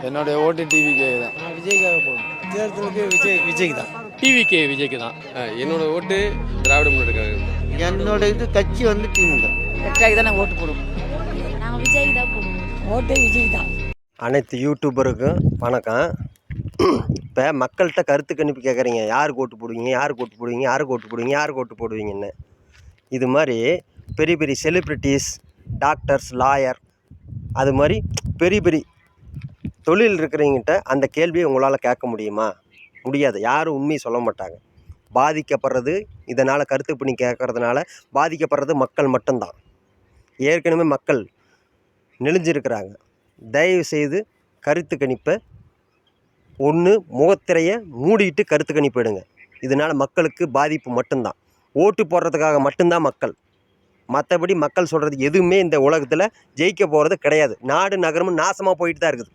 என்னுடைய ஓட்டு டிவிக்கே தான். விஜய்க்காக போகணும். தேர்தலுக்கு விஜய்க்கு தான். விஜய்க்கு தான். என்னோட ஓட்டு திராவிட முன்னேற்ற என்னோட இது கட்சி வந்து திமுக. விஜய்க்கு தான் நாங்கள் ஓட்டு போடுவோம். நாங்கள் விஜய்க்கு தான் போடுவோம். ஓட்டு விஜய் தான். அனைத்து யூடியூபருக்கும் வணக்கம். இப்போ மக்கள்கிட்ட கருத்து கணிப்பு கேட்குறீங்க, யாருக்கு ஓட்டு போடுவீங்க, யாருக்கு ஓட்டு போடுவீங்க, யாருக்கு ஓட்டு போடுவீங்க, யாருக்கு ஓட்டு போடுவீங்கன்னு. இது மாதிரி பெரிய பெரிய செலிப்ரிட்டிஸ், டாக்டர்ஸ், லாயர், அது மாதிரி பெரிய பெரிய தொழில் இருக்கிறவங்கிட்ட அந்த கேள்வியை உங்களால் கேட்க முடியுமா? முடியாது. யாரும் உண்மையை சொல்ல மாட்டாங்க. பாதிக்கப்படுறது இதனால் கருத்து பண்ணி கேட்குறதுனால பாதிக்கப்படுறது மக்கள் மட்டும்தான். ஏற்கனவே மக்கள் நெளிஞ்சிருக்கிறாங்க. தயவு செய்து கருத்து கணிப்பை ஒன்று முகத்திரையை மூடிட்டு கருத்து கணிப்பு எடுங்க. இதனால் மக்களுக்கு பாதிப்பு மட்டும்தான். ஓட்டு போடுறதுக்காக மட்டும்தான் மக்கள். மற்றபடி மக்கள் சொல்கிறது எதுவுமே இந்த உலகத்தில் ஜெயிக்க போகிறது கிடையாது. நாடு நகரமும் நாசமாக போயிட்டு தான் இருக்குது.